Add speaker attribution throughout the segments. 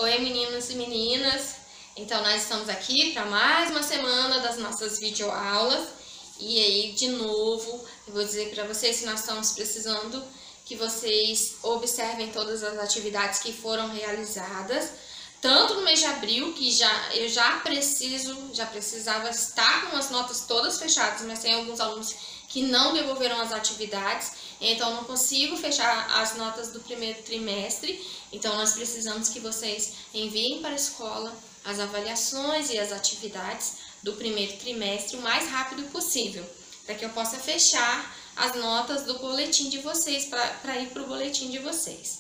Speaker 1: Oi meninos e meninas, então nós estamos aqui para mais uma semana das nossas videoaulas. E aí de novo eu vou dizer para vocês que nós estamos precisando que vocês observem todas as atividades que foram realizadas, tanto no mês de abril, que eu já precisava estar com as notas todas fechadas, mas tem alguns alunos que não devolveram as atividades, então não consigo fechar as notas do primeiro trimestre. Então nós precisamos que vocês enviem para a escola as avaliações e as atividades do primeiro trimestre o mais rápido possível, para que eu possa fechar as notas do boletim de vocês, para ir para o boletim de vocês.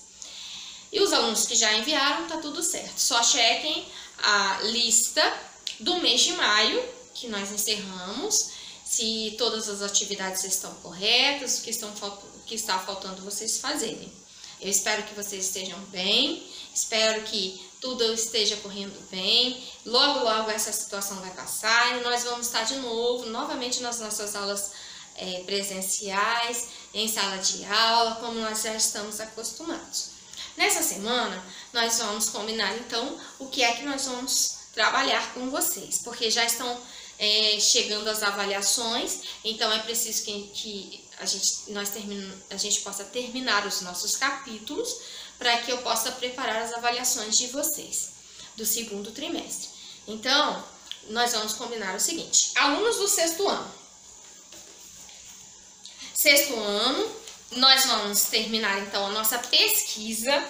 Speaker 1: E os alunos que já enviaram, tá tudo certo. Só chequem a lista do mês de maio, que nós encerramos, se todas as atividades estão corretas, o que está faltando vocês fazerem. Eu espero que vocês estejam bem, espero que tudo esteja correndo bem. Logo, logo essa situação vai passar e nós vamos estar de novo, novamente nas nossas aulas presenciais, em sala de aula, como nós já estamos acostumados. Nessa semana, nós vamos combinar, então, o que é que nós vamos trabalhar com vocês, porque já estão chegando as avaliações, então é preciso que a gente possa terminar os nossos capítulos, para que eu possa preparar as avaliações de vocês, do segundo trimestre. Então, nós vamos combinar o seguinte: alunos do sexto ano. Sexto ano, nós vamos terminar então a nossa pesquisa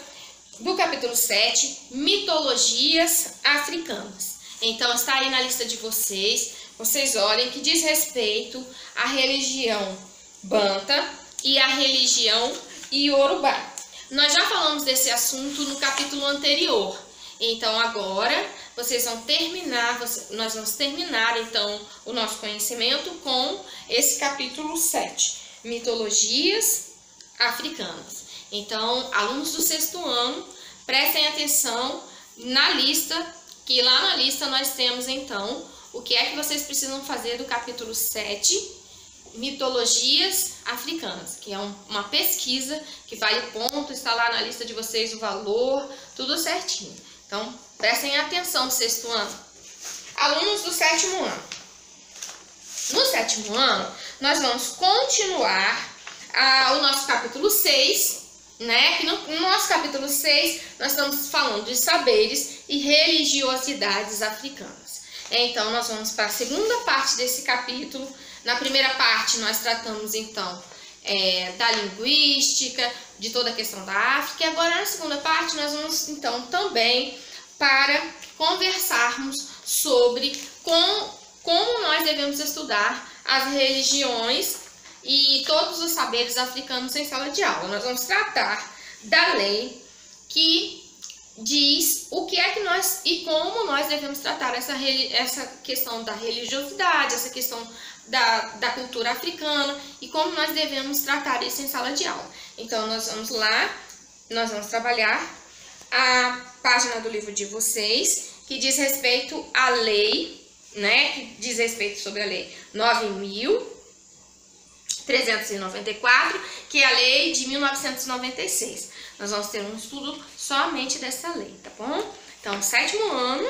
Speaker 1: do capítulo 7, mitologias africanas. Então está aí na lista de vocês, vocês olhem que diz respeito à religião Banta e à religião Iorubá. Nós já falamos desse assunto no capítulo anterior, então agora vocês vão terminar, nós vamos terminar então o nosso conhecimento com esse capítulo 7, mitologias africanas. Então, alunos do sexto ano, prestem atenção na lista, que lá na lista nós temos então o que é que vocês precisam fazer do capítulo 7, mitologias africanas, que é uma pesquisa que vale ponto, está lá na lista de vocês o valor, tudo certinho. Então, prestem atenção no sexto ano. Alunos do sétimo ano. No sétimo ano, nós vamos continuar o nosso capítulo 6, né? Que no nosso capítulo 6, nós estamos falando de saberes e religiosidades africanas. Então, nós vamos para a segunda parte desse capítulo. Na primeira parte, nós tratamos, então, da linguística, de toda a questão da África. E agora, na segunda parte, nós vamos, então, também para conversarmos sobre como nós devemos estudar as religiões e todos os saberes africanos em sala de aula. Nós vamos tratar da lei que diz o que é que nós e como nós devemos tratar essa questão da religiosidade, essa questão da cultura africana e como nós devemos tratar isso em sala de aula. Então, nós vamos lá, nós vamos trabalhar a página do livro de vocês, que diz respeito à lei, né, que diz respeito sobre a lei 9.394, que é a lei de 1996. Nós vamos ter um estudo somente dessa lei, tá bom? Então, sétimo ano,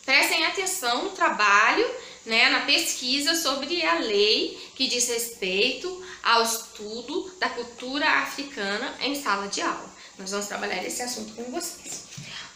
Speaker 1: prestem atenção no trabalho, né, na pesquisa sobre a lei que diz respeito ao estudo da cultura africana em sala de aula. Nós vamos trabalhar esse assunto com vocês.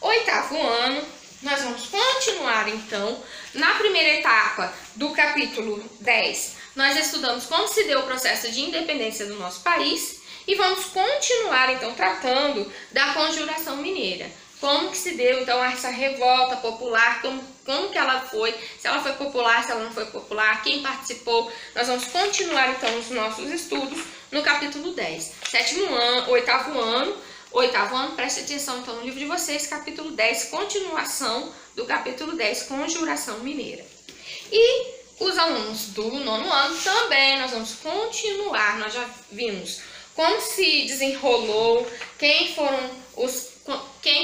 Speaker 1: Oitavo ano, nós vamos continuar então na primeira etapa do capítulo 10. Nós estudamos como se deu o processo de independência do nosso país e vamos continuar então tratando da Conjuração Mineira. Como que se deu então essa revolta popular, como que ela foi, se ela foi popular, se ela não foi popular, quem participou. Nós vamos continuar então os nossos estudos no capítulo 10. Oitavo ano, preste atenção então no livro de vocês, capítulo 10, continuação do capítulo 10, Conjuração Mineira. E os alunos do nono ano também, nós vamos continuar, nós já vimos como se desenrolou, quem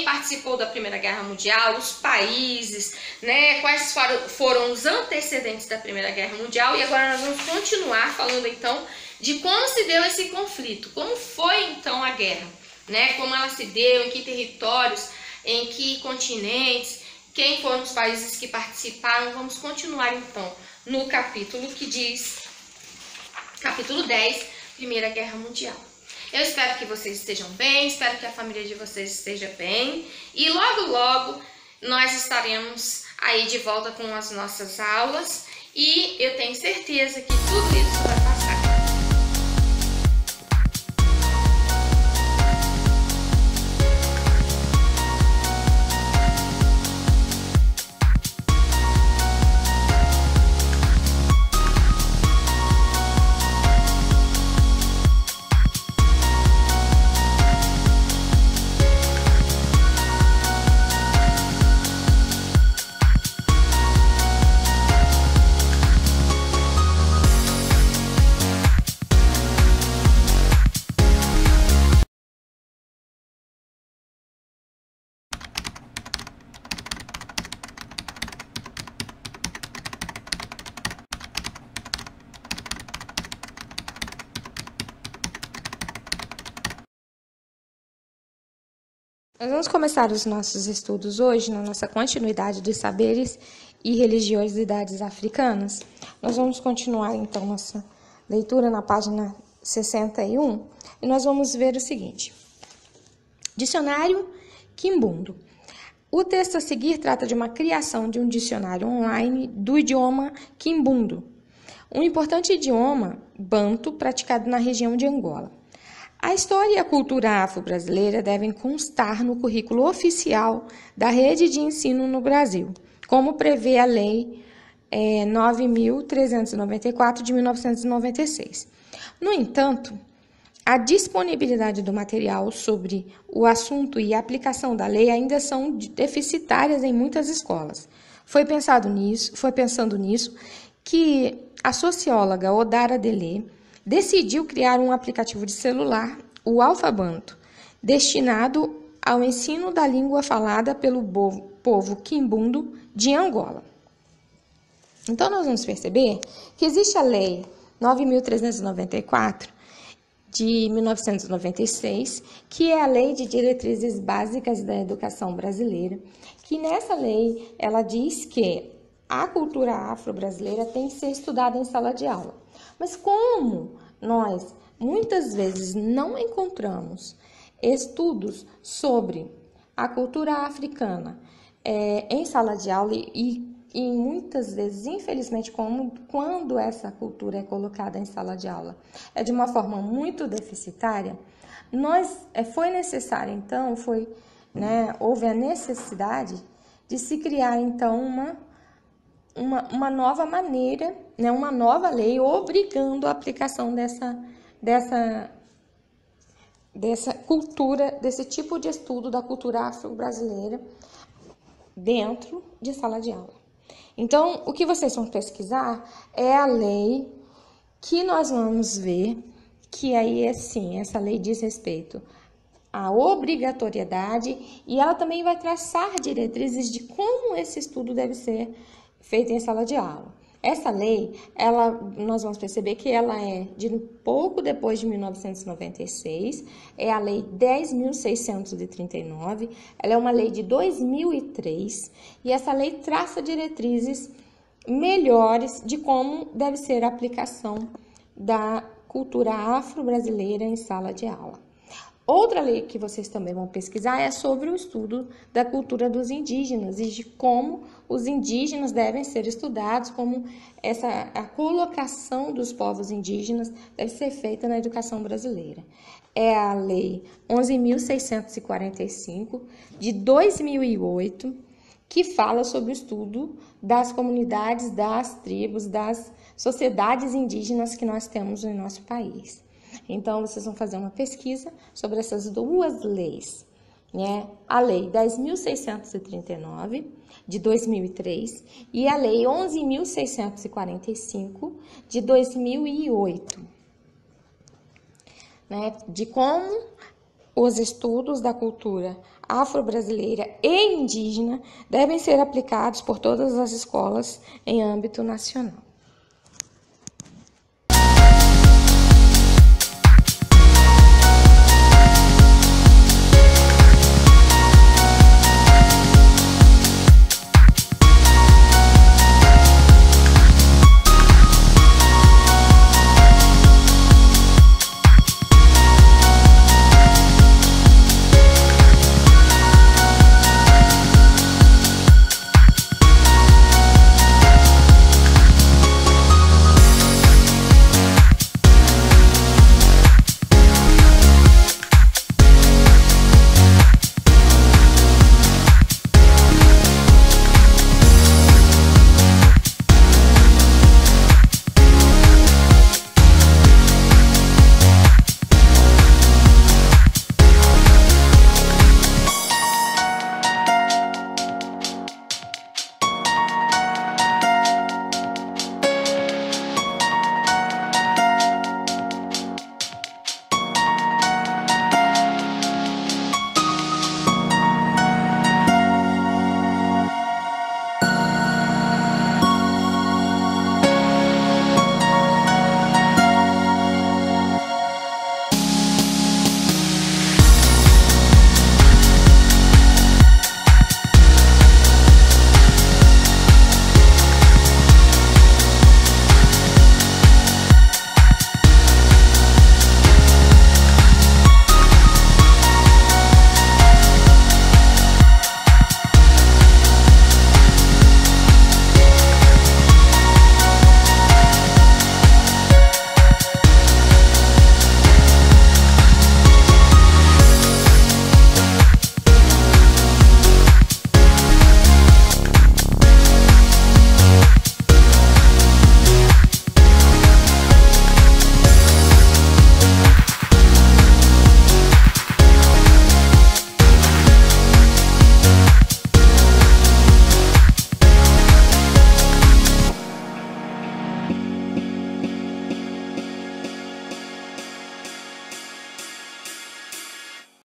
Speaker 1: participou da Primeira Guerra Mundial, os países, né, quais foram os antecedentes da Primeira Guerra Mundial. E agora nós vamos continuar falando então de como se deu esse conflito, como foi então a guerra, né, como ela se deu, em que territórios em que continentes, quem foram os países que participaram. Vamos continuar então no capítulo que diz, capítulo 10, Primeira Guerra Mundial. Eu espero que vocês estejam bem, espero que a família de vocês esteja bem e logo, logo nós estaremos aí de volta com as nossas aulas e eu tenho certeza que tudo isso vai passar.
Speaker 2: Nós vamos começar os nossos estudos hoje na nossa continuidade dos saberes e religiosidades africanas. Nós vamos continuar então nossa leitura na página 61 e nós vamos ver o seguinte. Dicionário Quimbundo. O texto a seguir trata de uma criação de um dicionário online do idioma Quimbundo, um importante idioma banto praticado na região de Angola. A história e a cultura afro-brasileira devem constar no currículo oficial da rede de ensino no Brasil, como prevê a Lei 9.394 de 1996. No entanto, a disponibilidade do material sobre o assunto e a aplicação da lei ainda são deficitárias em muitas escolas. Foi pensando nisso que a socióloga Odara Delê decidiu criar um aplicativo de celular, o Alfabanto, destinado ao ensino da língua falada pelo povo quimbundo de Angola. Então, nós vamos perceber que existe a Lei 9.394 de 1996, que é a Lei de Diretrizes Básicas da Educação Brasileira, que nessa lei ela diz que a cultura afro-brasileira tem que ser estudada em sala de aula. Mas como nós muitas vezes não encontramos estudos sobre a cultura africana em sala de aula e muitas vezes, infelizmente, quando essa cultura é colocada em sala de aula é de uma forma muito deficitária, foi necessário, então, houve a necessidade de se criar, então, uma nova maneira, uma nova lei obrigando a aplicação dessa cultura, desse tipo de estudo da cultura afro-brasileira dentro de sala de aula. Então, o que vocês vão pesquisar é a lei que nós vamos ver, que aí essa lei diz respeito à obrigatoriedade e ela também vai traçar diretrizes de como esse estudo deve ser feito em sala de aula. Essa lei, nós vamos perceber que ela é de pouco depois de 1996, é a Lei 10.639, ela é uma lei de 2003 e essa lei traça diretrizes melhores de como deve ser a aplicação da cultura afro-brasileira em sala de aula. Outra lei que vocês também vão pesquisar é sobre o estudo da cultura dos indígenas e de como os indígenas devem ser estudados, como a colocação dos povos indígenas deve ser feita na educação brasileira. É a Lei 11.645, de 2008, que fala sobre o estudo das comunidades, das tribos, das sociedades indígenas que nós temos no nosso país. Então, vocês vão fazer uma pesquisa sobre essas duas leis, a Lei 10.639, de 2003, e a Lei 11.645, de 2008, de como os estudos da cultura afro-brasileira e indígena devem ser aplicados por todas as escolas em âmbito nacional.